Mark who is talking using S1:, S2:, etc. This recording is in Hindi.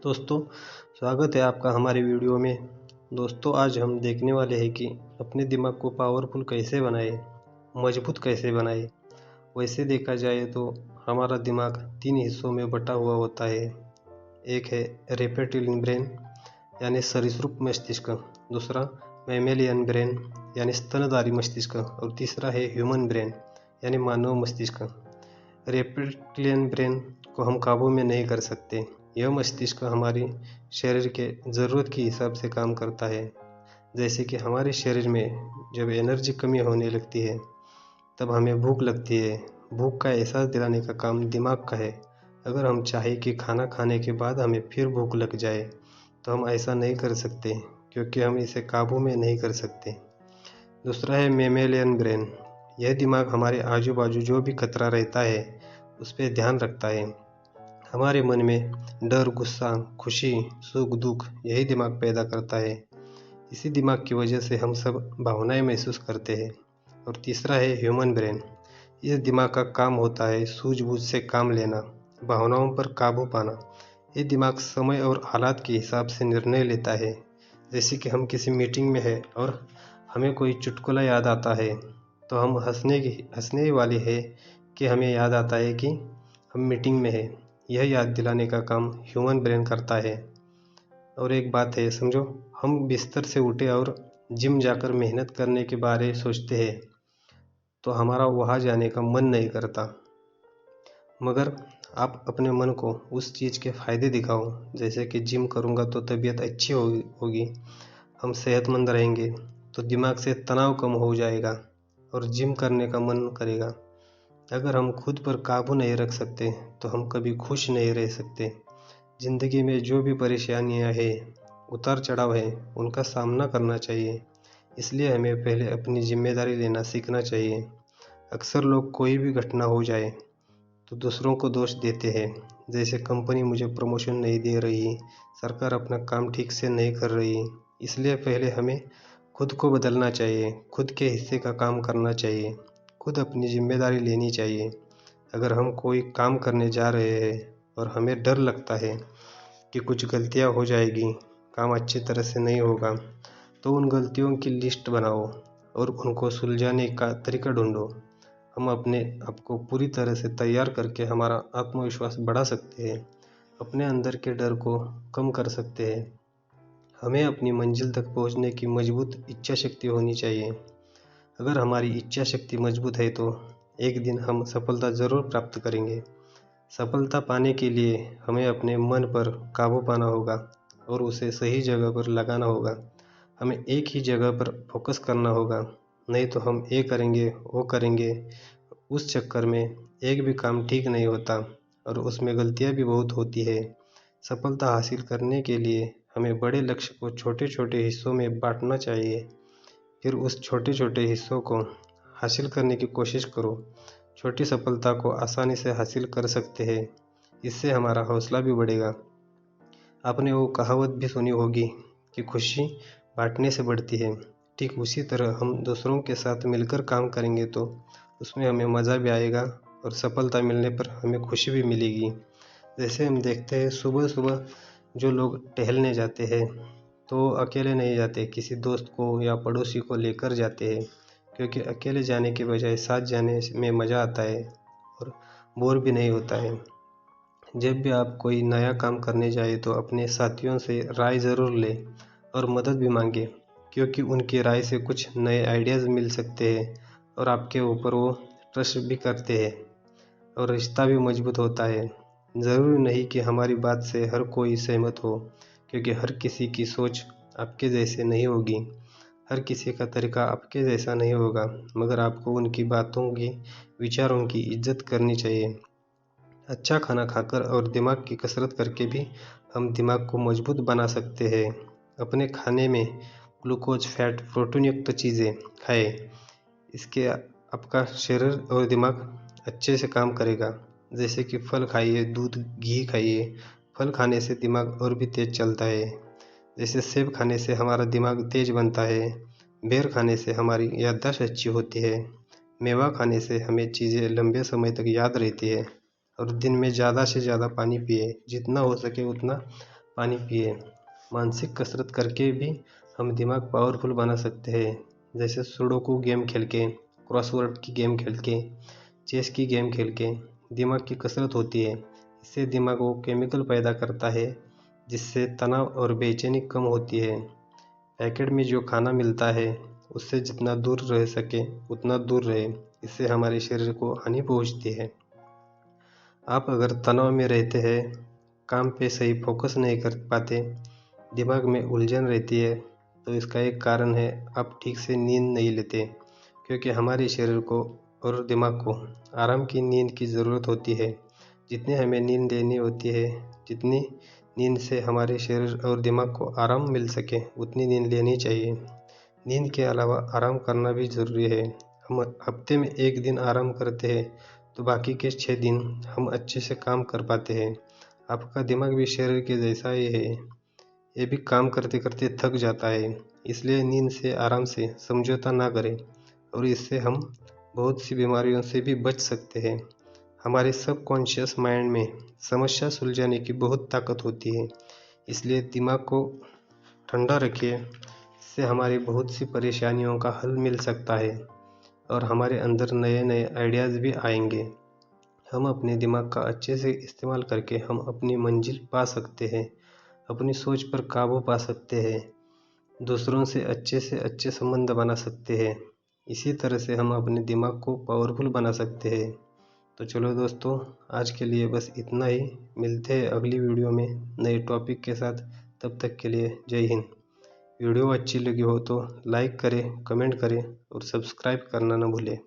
S1: दोस्तों, स्वागत है आपका हमारे वीडियो में। दोस्तों, आज हम देखने वाले हैं कि अपने दिमाग को पावरफुल कैसे बनाए, मजबूत कैसे बनाए। वैसे देखा जाए तो हमारा दिमाग 3 हिस्सों में बटा हुआ होता है। एक है रेप्टिलियन ब्रेन यानी सरीसृप मस्तिष्क, दूसरा मैमेलियन ब्रेन यानी स्तनधारी मस्तिष्क और तीसरा है ह्यूमन ब्रेन यानी मानव मस्तिष्क। रेप्टिलियन ब्रेन को हम काबू में नहीं कर सकते। यह मस्तिष्क हमारी शरीर के ज़रूरत के हिसाब से काम करता है। जैसे कि हमारे शरीर में जब एनर्जी कमी होने लगती है तब हमें भूख लगती है। भूख का एहसास दिलाने का काम दिमाग का है। अगर हम चाहें कि खाना खाने के बाद हमें फिर भूख लग जाए तो हम ऐसा नहीं कर सकते, क्योंकि हम इसे काबू में नहीं कर सकते। दूसरा है मेमेलियन ब्रेन। यह दिमाग हमारे आजू बाजू जो भी खतरा रहता है उस पर ध्यान रखता है। हमारे मन में डर, गुस्सा, खुशी, सुख, दुख यही दिमाग पैदा करता है। इसी दिमाग की वजह से हम सब भावनाएं महसूस करते हैं। और तीसरा है ह्यूमन ब्रेन। इस दिमाग का काम होता है सूझबूझ से काम लेना, भावनाओं पर काबू पाना। ये दिमाग समय और हालात के हिसाब से निर्णय लेता है। जैसे कि हम किसी मीटिंग में है और हमें कोई चुटकुला याद आता है तो हम हंसने ही वाले हैं कि हमें याद आता है कि हम मीटिंग में है। यह याद दिलाने का काम ह्यूमन ब्रेन करता है। और एक बात है, समझो, हम बिस्तर से उठे और जिम जाकर मेहनत करने के बारे सोचते हैं तो हमारा वहाँ जाने का मन नहीं करता। मगर आप अपने मन को उस चीज़ के फ़ायदे दिखाओ, जैसे कि जिम करूँगा तो तबीयत अच्छी होगी, हम सेहतमंद रहेंगे, तो दिमाग से तनाव कम हो जाएगा और जिम करने का मन करेगा। अगर हम खुद पर काबू नहीं रख सकते तो हम कभी खुश नहीं रह सकते। ज़िंदगी में जो भी परेशानियां हैं, उतार चढ़ाव है, उनका सामना करना चाहिए। इसलिए हमें पहले अपनी जिम्मेदारी लेना सीखना चाहिए। अक्सर लोग कोई भी घटना हो जाए तो दूसरों को दोष देते हैं, जैसे कंपनी मुझे प्रमोशन नहीं दे रही, सरकार अपना काम ठीक से नहीं कर रही। इसलिए पहले हमें खुद को बदलना चाहिए, खुद के हिस्से का काम करना चाहिए, खुद अपनी जिम्मेदारी लेनी चाहिए। अगर हम कोई काम करने जा रहे हैं और हमें डर लगता है कि कुछ गलतियां हो जाएगी, काम अच्छी तरह से नहीं होगा, तो उन गलतियों की लिस्ट बनाओ और उनको सुलझाने का तरीका ढूंढो। हम अपने आप को पूरी तरह से तैयार करके हमारा आत्मविश्वास बढ़ा सकते हैं, अपने अंदर के डर को कम कर सकते हैं। हमें अपनी मंजिल तक पहुंचने की मजबूत इच्छा शक्ति होनी चाहिए। अगर हमारी इच्छा शक्ति मजबूत है तो एक दिन हम सफलता ज़रूर प्राप्त करेंगे। सफलता पाने के लिए हमें अपने मन पर काबू पाना होगा और उसे सही जगह पर लगाना होगा। हमें एक ही जगह पर फोकस करना होगा, नहीं तो हम ये करेंगे वो करेंगे, उस चक्कर में एक भी काम ठीक नहीं होता और उसमें गलतियां भी बहुत होती है। सफलता हासिल करने के लिए हमें बड़े लक्ष्य को छोटे छोटे हिस्सों में बांटना चाहिए, फिर उस छोटे छोटे हिस्सों को हासिल करने की कोशिश करो। छोटी सफलता को आसानी से हासिल कर सकते हैं, इससे हमारा हौसला भी बढ़ेगा। आपने वो कहावत भी सुनी होगी कि खुशी बांटने से बढ़ती है। ठीक उसी तरह हम दूसरों के साथ मिलकर काम करेंगे तो उसमें हमें मज़ा भी आएगा और सफलता मिलने पर हमें खुशी भी मिलेगी। जैसे हम देखते हैं सुबह सुबह जो लोग टहलने जाते हैं तो अकेले नहीं जाते, किसी दोस्त को या पड़ोसी को लेकर जाते हैं, क्योंकि अकेले जाने के बजाय साथ जाने में मज़ा आता है और बोर भी नहीं होता है। जब भी आप कोई नया काम करने जाए तो अपने साथियों से राय ज़रूर लें और मदद भी मांगें, क्योंकि उनकी राय से कुछ नए आइडियाज़ मिल सकते हैं और आपके ऊपर वो ट्रस्ट भी करते हैं और रिश्ता भी मजबूत होता है। ज़रूरी नहीं कि हमारी बात से हर कोई सहमत हो, क्योंकि हर किसी की सोच आपके जैसे नहीं होगी, हर किसी का तरीका आपके जैसा नहीं होगा, मगर आपको उनकी बातों की, विचारों की इज्जत करनी चाहिए। अच्छा खाना खाकर और दिमाग की कसरत करके भी हम दिमाग को मजबूत बना सकते हैं। अपने खाने में ग्लूकोज, फैट, प्रोटीन युक्त चीज़ें खाएं। इसके आपका शरीर और दिमाग अच्छे से काम करेगा। जैसे कि फल खाइए, दूध, घी खाइए। फल खाने से दिमाग और भी तेज़ चलता है। जैसे सेब खाने से हमारा दिमाग तेज़ बनता है, बेर खाने से हमारी याददाश्त अच्छी होती है, मेवा खाने से हमें चीज़ें लंबे समय तक याद रहती है। और दिन में ज़्यादा से ज़्यादा पानी पिए, जितना हो सके उतना पानी पिए। मानसिक कसरत करके भी हम दिमाग पावरफुल बना सकते हैं, जैसे सुडोकू गेम खेल के, क्रॉसवर्ड की गेम खेल के, चेस की गेम खेल के दिमाग की कसरत होती है। इससे दिमाग वो केमिकल पैदा करता है जिससे तनाव और बेचैनी कम होती है। पैकेट में जो खाना मिलता है उससे जितना दूर रह सके उतना दूर रहे, इससे हमारे शरीर को हानि पहुंचती है। आप अगर तनाव में रहते हैं, काम पे सही फोकस नहीं कर पाते, दिमाग में उलझन रहती है, तो इसका एक कारण है आप ठीक से नींद नहीं लेते, क्योंकि हमारे शरीर को और दिमाग को आराम की नींद की ज़रूरत होती है। जितनी हमें नींद लेनी होती है, जितनी नींद से हमारे शरीर और दिमाग को आराम मिल सके उतनी नींद लेनी चाहिए। नींद के अलावा आराम करना भी ज़रूरी है। हम हफ्ते में 1 दिन आराम करते हैं तो बाकी के 6 दिन हम अच्छे से काम कर पाते हैं। आपका दिमाग भी शरीर के जैसा ही है, ये भी काम करते करते थक जाता है। इसलिए नींद से आराम से समझौता ना करें, और इससे हम बहुत सी बीमारियों से भी बच सकते हैं। हमारे सबकॉन्शियस माइंड में समस्या सुलझाने की बहुत ताकत होती है, इसलिए दिमाग को ठंडा रखिए। इससे हमारी बहुत सी परेशानियों का हल मिल सकता है और हमारे अंदर नए नए आइडियाज़ भी आएंगे। हम अपने दिमाग का अच्छे से इस्तेमाल करके हम अपनी मंजिल पा सकते हैं, अपनी सोच पर काबू पा सकते हैं, दूसरों से अच्छे संबंध बना सकते हैं। इसी तरह से हम अपने दिमाग को पावरफुल बना सकते हैं। तो चलो दोस्तों, आज के लिए बस इतना ही। मिलते हैं अगली वीडियो में नए टॉपिक के साथ। तब तक के लिए जय हिंद। वीडियो अच्छी लगी हो तो लाइक करें, कमेंट करें और सब्सक्राइब करना न भूलें।